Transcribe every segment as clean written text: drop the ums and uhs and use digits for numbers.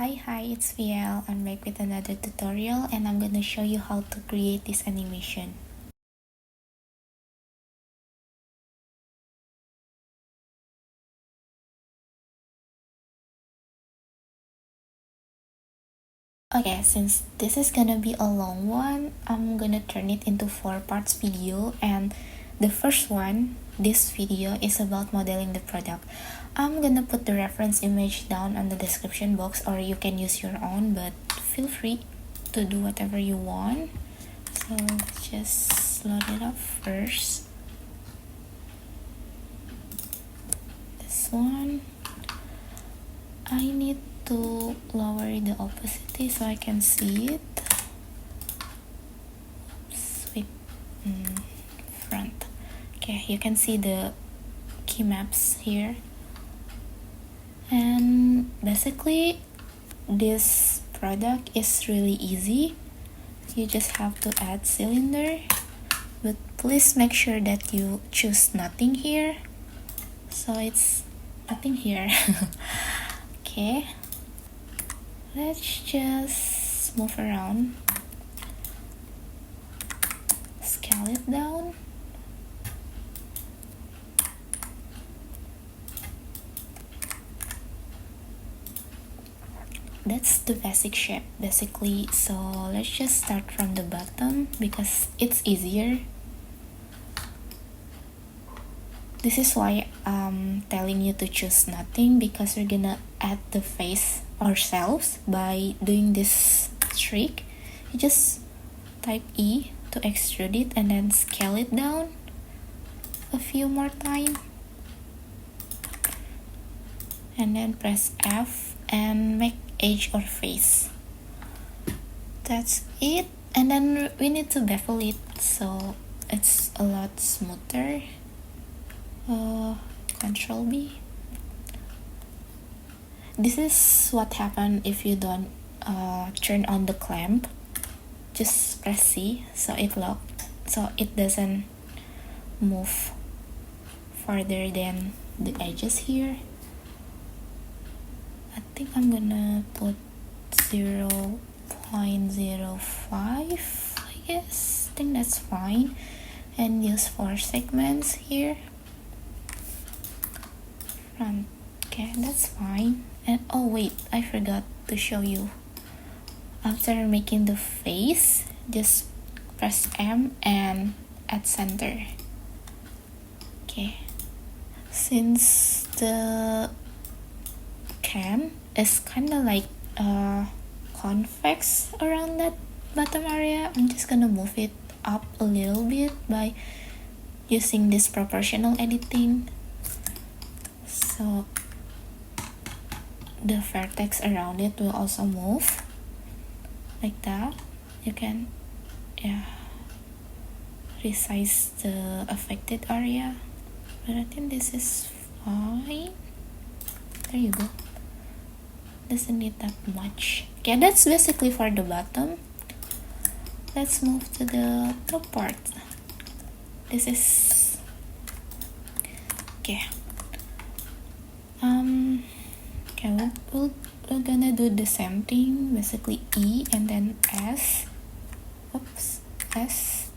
Hi, it's VL. I'm back with another tutorial and I'm gonna show you how to create this animation. Okay, since this is gonna be a long one, I'm gonna turn it into 4 parts video, and the first one, this video, is about modeling the product. I'm gonna put the reference image down on the description box, or you can use your own, but feel free to do whatever you want. So let's just load it up first. This one, I need to lower the opacity so I can see it. Sweet. Front. Okay, you can see the key maps here. And basically, this product is really easy. You just have to add cylinder, but please make sure that you choose nothing here. So it's nothing here. Okay. Let's just move around, scale it down. That's the basic shape basically, so let's just start from the bottom because it's easier. This is why I'm telling you to choose nothing, because we're gonna add the face ourselves by doing this trick. You just type E to extrude it and then scale it down a few more times, and then press F and make edge or face. That's it. And then we need to bevel it so it's a lot smoother. Control B. This is what happens if you don't turn on the clamp. Just press C so it locks, so it doesn't move farther than the edges here. I think I'm gonna put 0.05, I guess. I think that's fine, and use 4 segments here. Front. Okay, that's fine. And oh wait, I forgot to show you. After making the face, just press M and add center. Okay, since the can is kind of like convex around that bottom area, I'm just gonna move it up a little bit by using this proportional editing, so the vertex around it will also move like that. You can resize the affected area, but I think this is fine. There you go. Doesn't need that much. Okay, that's basically for the bottom. Let's move to the top part. This is okay. We're gonna do the same thing, basically E and then S. Oops, S.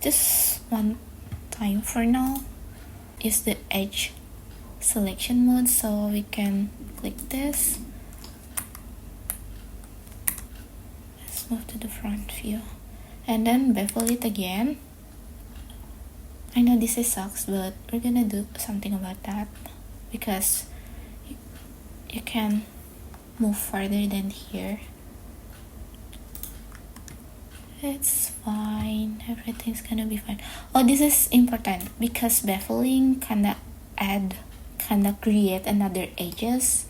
Just one time for now. Use the edge selection mode so we can click this. Let's move to the front view and then bevel it again. I know this is sucks, but we're gonna do something about that because you can move farther than here. It's fine, everything's gonna be fine. Oh, this is important because beveling kinda create another edges.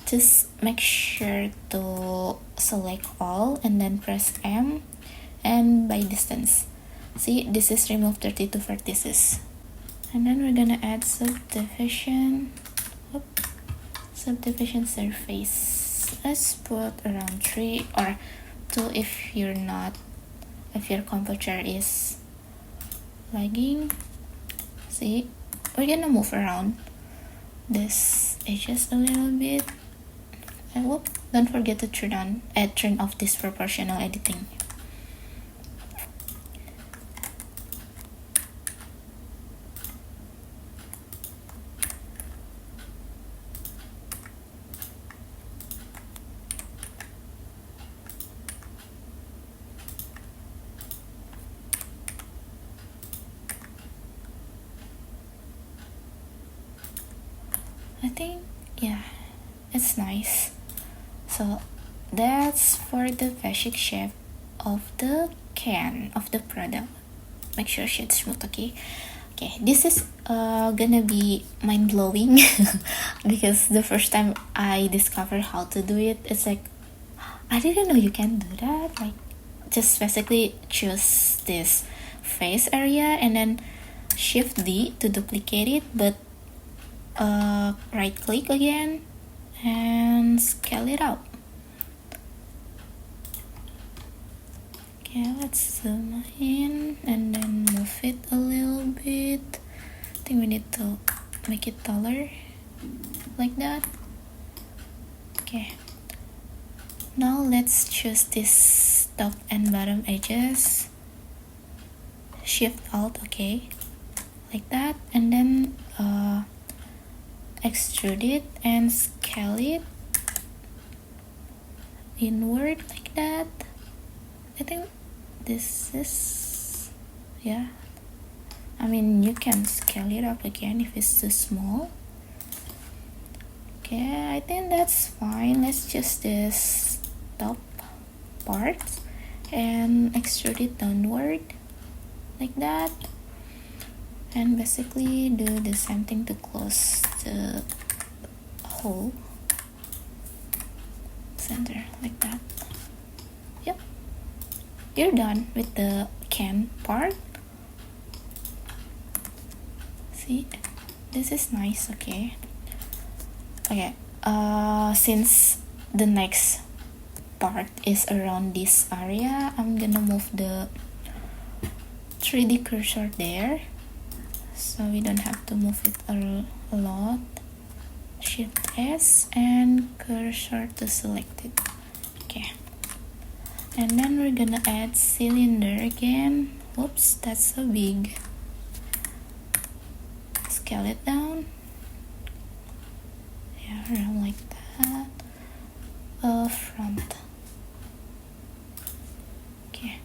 Just make sure to select all and then press M and by distance. See, this is remove 32 vertices. And then we're gonna add subdivision. Subdivision surface. Let's put around 3 or 2 if your computer is lagging. See, we're gonna move around this edges a little bit. And whoop, don't forget to turn off this proportional editing. I think, yeah, it's nice. So that's for the basic shape of the can of the product. Make sure it's smooth, okay? Okay, this is gonna be mind-blowing because the first time I discovered how to do it, it's like, I didn't know you can do that. Like, just basically choose this face area and then Shift D to duplicate it, but right click again and scale it out. Okay, let's zoom in and then move it a little bit. I think we need to make it taller, like that. Okay, now let's choose this top and bottom edges. Shift Alt, okay, like that, and then extrude it and scale it inward like that. I think this is, yeah, I mean you can scale it up again if it's too small. Okay, I think that's fine. Let's just this top part and extrude it downward like that, and basically do the same thing to close the hole center like that. Yep, you're done with the can part. See, this is nice. Okay, since the next part is around this area, I'm gonna move the 3D cursor there so we don't have to move it a lot. Shift S and cursor to select it. Okay, and then we're gonna add cylinder again. Oops, that's so big. Scale it down, yeah, around like that. Front. Okay,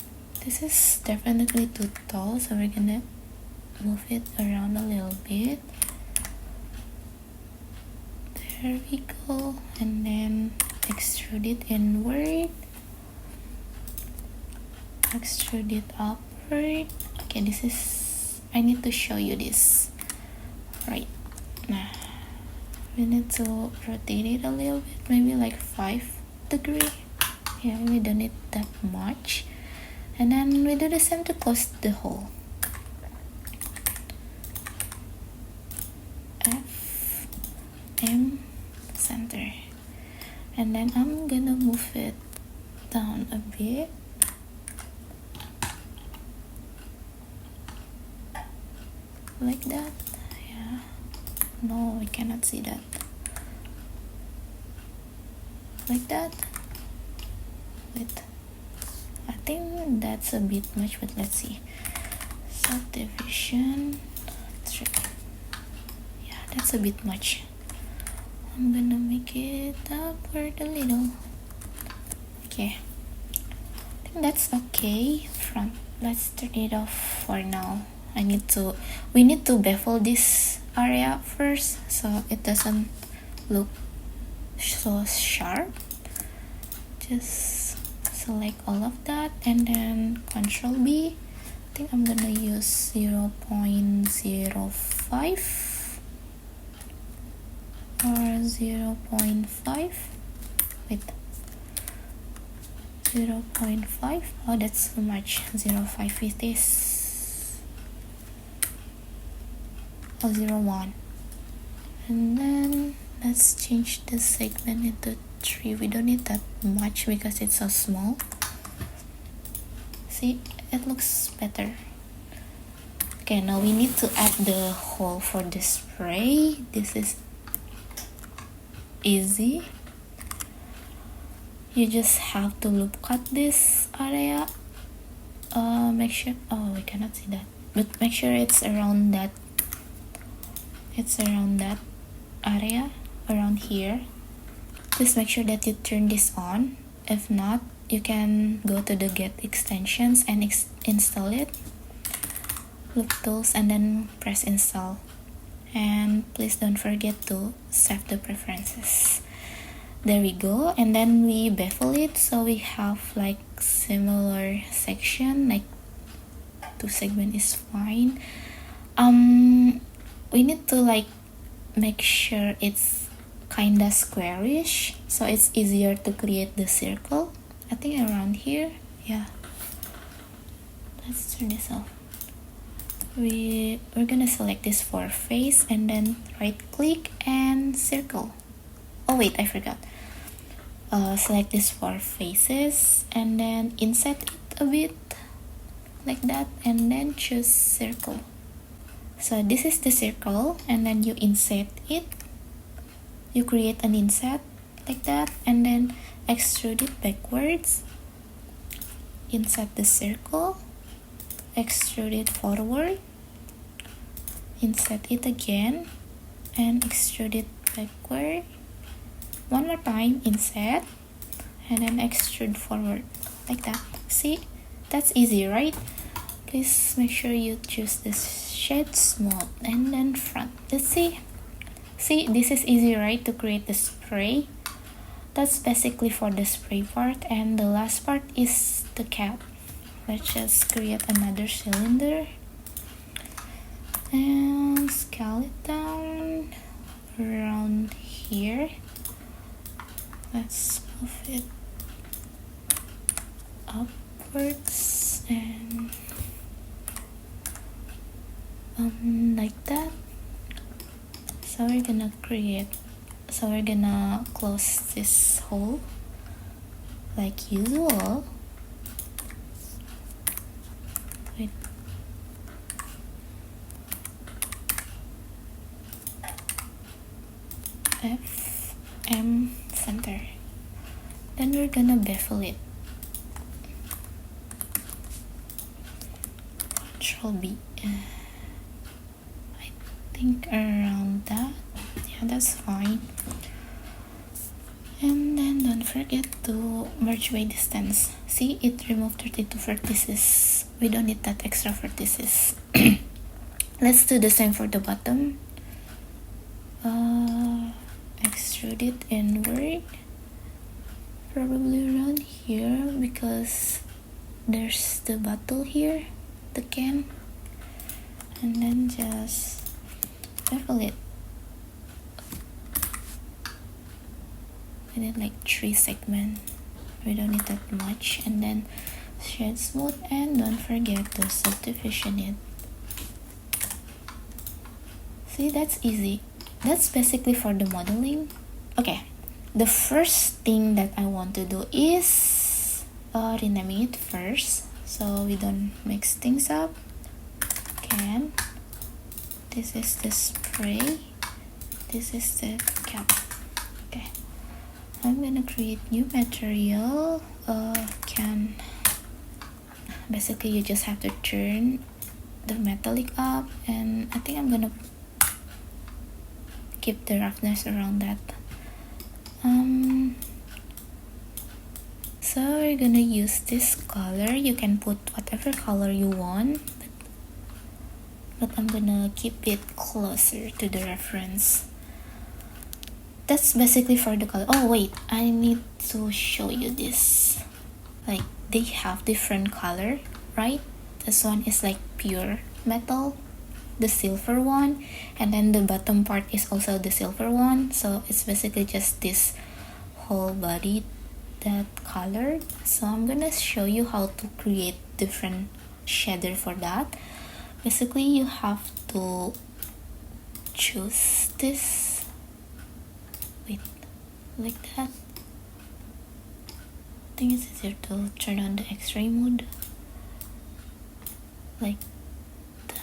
this is definitely too tall, so we're gonna move it around a little bit. There we go, and then extrude it inward, extrude it upward. Okay, this is, I need to show you this. Right, now we need to rotate it a little bit, maybe like 5 degrees. Yeah, we don't need that much. And then we do the same to close the hole. F, M, center. And then I'm gonna move it down a bit. Like that. Yeah. No, we cannot see that. Like that. Wait. I think that's a bit much, but let's see. Subdivision 3. Yeah, that's a bit much. I'm gonna make it upward a little. Okay, I think that's okay. Front, let's turn it off for now. We need to bevel this area first so it doesn't look so sharp. Just select all of that and then Control B. I think I'm gonna use 0.05 or 0.5. Wait, 0.5. Oh, that's too much. 0.5 is this. Oh, 0.1. And then let's change the segment into 3. We don't need that much because it's so small. See, it looks better. Okay, now we need to add the hole for the spray. This is easy. You just have to loop cut this area. Make sure, oh, we cannot see that, but make sure it's around that area, around here. Please make sure that you turn this on. If not, you can go to the get extensions and install it, loop tools, and then press install. And please don't forget to save the preferences. There we go. And then we bevel it so we have like similar section, like 2 segment is fine. We need to like make sure it's kinda squarish so it's easier to create the circle. I think around here, yeah. Let's turn this off. We're gonna select this for face and then right click and circle. Oh wait, I forgot. Select this for faces and then inset it a bit like that and then choose circle. So this is the circle and then you insert it. You create an inset like that and then extrude it backwards. Insert the circle, extrude it forward, insert it again and extrude it backward. One more time, insert and then extrude forward like that. See, that's easy, right? Please make sure you choose this shade smooth and then front. Let's see. See, this is easy, right, to create the spray. That's basically for the spray part, and the last part is the cap. Let's just create another cylinder and scale it down around here. Let's move it upwards and like that. So we're gonna close this hole like usual. Wait. FM center. Then we're gonna bevel it. Control B. I think around that. Yeah, that's fine. And then don't forget to merge by distance. See, it removed 32 vertices. We don't need that extra vertices. Let's do the same for the bottom. Extrude it inward. Probably around here because there's the bottle here, the can. And then just bevel it. We need like 3 segments. We don't need that much. And then shade smooth and don't forget to subdivision it. See, that's easy. That's basically for the modeling. Okay, the first thing that I want to do is rename it first so we don't mix things up. Can. This is the spray. This is the cap. Okay. I'm gonna create new material. Can. Basically, you just have to turn the metallic up, and I think I'm gonna keep the roughness around that. So we're gonna use this color. You can put whatever color you want, but I'm gonna keep it closer to the reference. That's basically for the color. Oh wait, I need to show you this. Like, they have different color, right? This one is like pure metal, the silver one, and then the bottom part is also the silver one. So it's basically just this whole body that colored. So I'm gonna show you how to create different shader for that. Basically, you have to choose this. Wait, like that. I think it's easier to turn on the X-ray mode. Like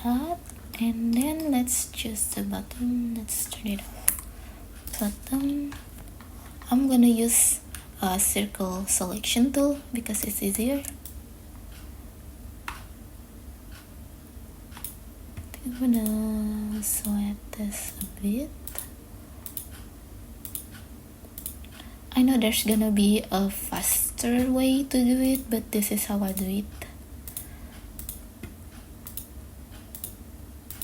that. And then let's choose the bottom. Let's turn it off. Bottom. I'm gonna use a circle selection tool because it's easier. I'm gonna select this a bit. I know there's gonna be a faster way to do it, but this is how I do it.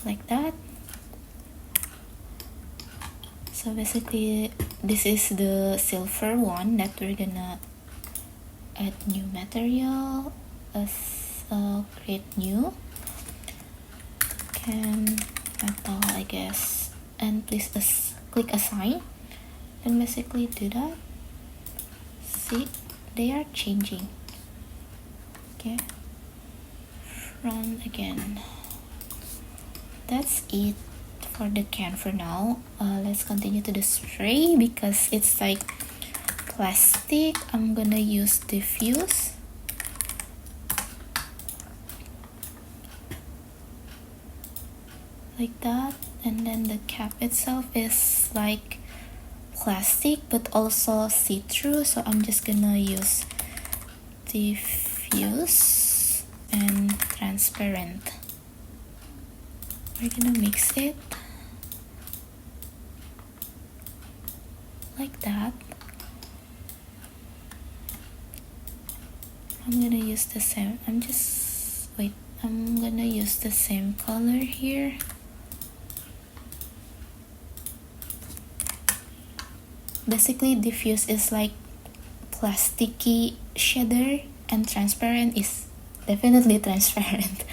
Like that. So basically, this is the silver one that we're gonna add new material as create new. Can metal, I guess, and please click assign, and basically do that. See, they are changing. Okay, run again. That's it for the can for now. Let's continue to the spray because it's like plastic. I'm gonna use diffuse. Like that, and then the cap itself is like plastic but also see-through, so I'm just gonna use diffuse and transparent. We're gonna mix it like that. I'm gonna use the same, I'm gonna use the same color here. Basically, diffuse is like plasticky shader and transparent is definitely transparent.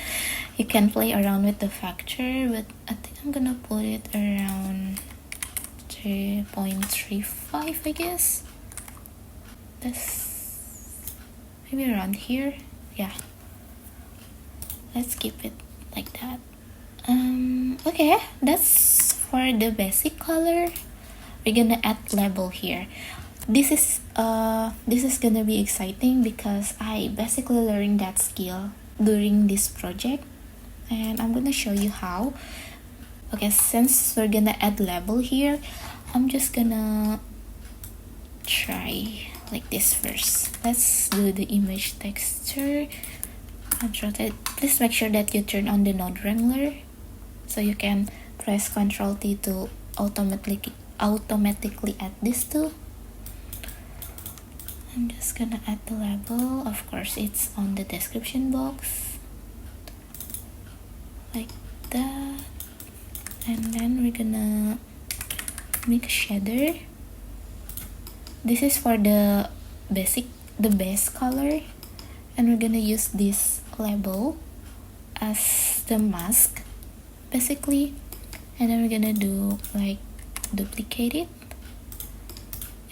You can play around with the factor, but I think I'm gonna put it around 3.35, I guess. That's maybe around here. Yeah, let's keep it like that. Okay, that's for the basic color. We're gonna add label here. This is gonna be exciting because I basically learned that skill during this project, and I'm gonna show you how. Okay, since we're gonna add label here, I'm just gonna try like this first. Let's do the image texture. Ctrl-T. Please make sure that you turn on the node wrangler, so you can press Ctrl-T to automatically add this too. I'm just gonna add the label. Of course, it's on the description box like that, and then we're gonna make a shader. This is for the base color, and we're gonna use this label as the mask basically, and then we're gonna do like duplicate it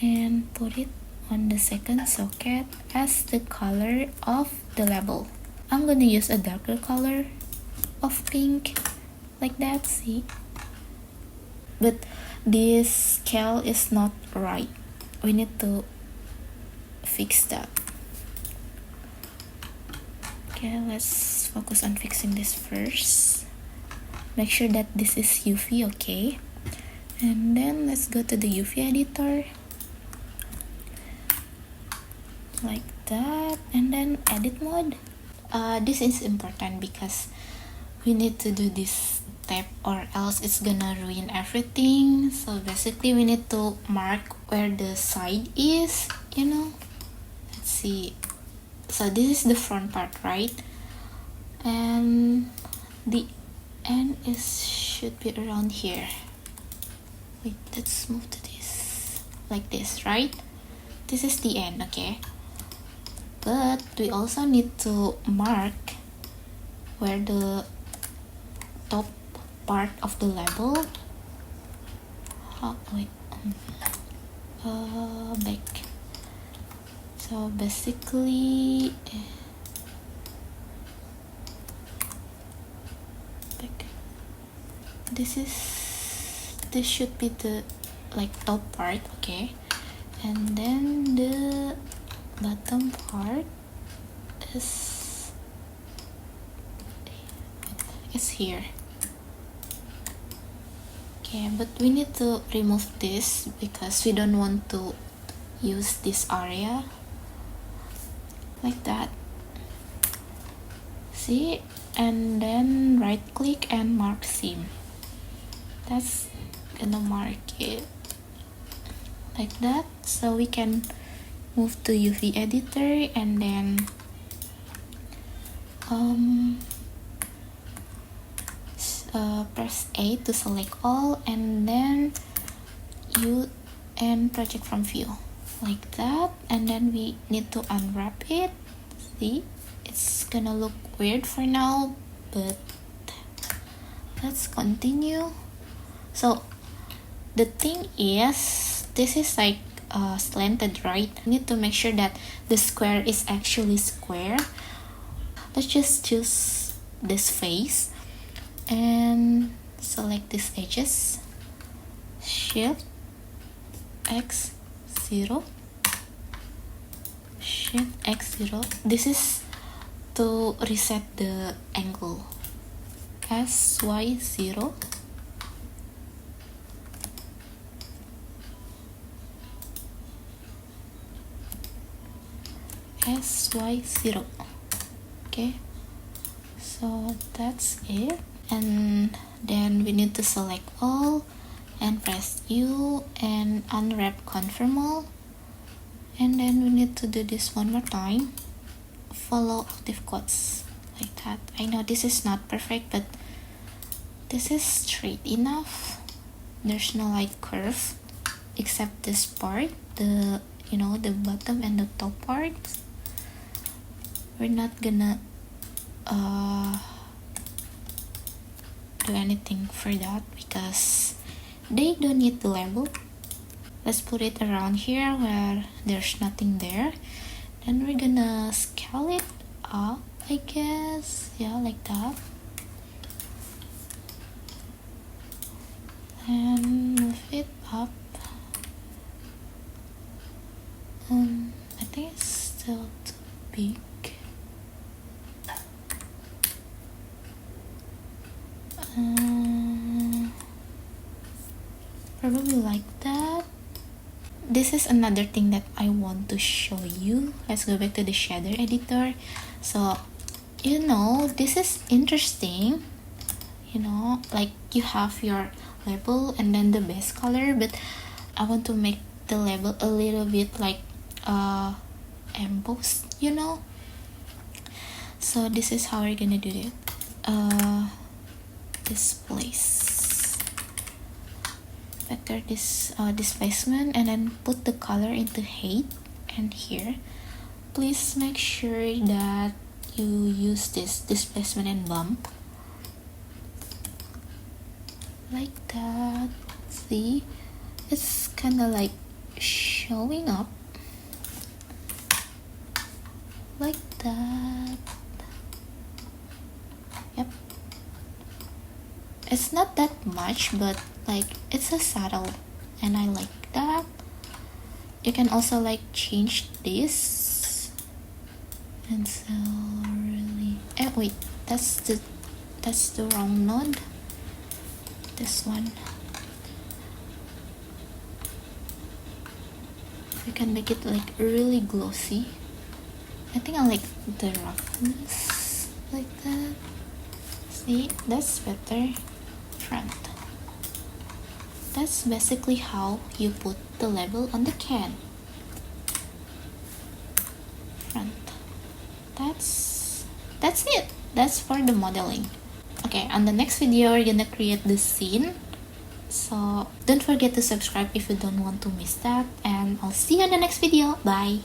and put it on the second socket as the color of the label. I'm gonna use a darker color of pink like that, see? But this scale is not right. We need to fix that. Okay, let's focus on fixing this first. Make sure that this is UV, okay? And then let's go to the UV editor like that, and then edit mode. This is important because we need to do this step or else it's gonna ruin everything. So basically we need to mark where the side is, you know. Let's see, so this is the front part, right? And the end should be around here. Wait, let's move to this like this, right? This is the end, okay? But we also need to mark where the top part of the label. Back. So basically, back. This should be the like top part, okay? And then the bottom part is here. Okay, but we need to remove this because we don't want to use this area like that. See, and then right click and mark seam. That's gonna mark it like that. So we can move to UV editor and then press A to select all, and then project from view like that, and then we need to unwrap it. See, it's gonna look weird for now, but let's continue. So the thing is, this is like slanted, right? I need to make sure that the square is actually square. Let's just choose this face and select these edges. Shift X0, Shift X0. This is to reset the angle. SY0, SY0. Okay, so that's it. And then we need to select all and press U and unwrap confirm all, and then we need to do this one more time. Follow active quotes like that. I know this is not perfect, but this is straight enough. There's no like curve except this part, the the bottom and the top part. We're not gonna do anything for that because they don't need the label. Let's put it around here where there's nothing there. Then we're gonna scale it up, I guess. Yeah, like that. And move it up. I think it's still too big. Probably like that. This is another thing that I want to show you. Let's go back to the shader editor. So this is interesting, like you have your label and then the base color, but I want to make the label a little bit like embossed, so this is how we're gonna do it. This place, vector this displacement, and then put the color into height. And here please make sure that you use this displacement and bump like that. See, it's kind of like showing up like that. Yep, it's not that much, but like it's a subtle and I like that. You can also like change this, and so really wait, that's the wrong node. This one, we can make it like really glossy. I think I like the roughness like that. See, that's better. Front. That's basically how you put the label on the can. Front. That's it. That's for the modeling. Okay, on the next video we're gonna create the scene. So don't forget to subscribe if you don't want to miss that, and I'll see you in the next video. Bye.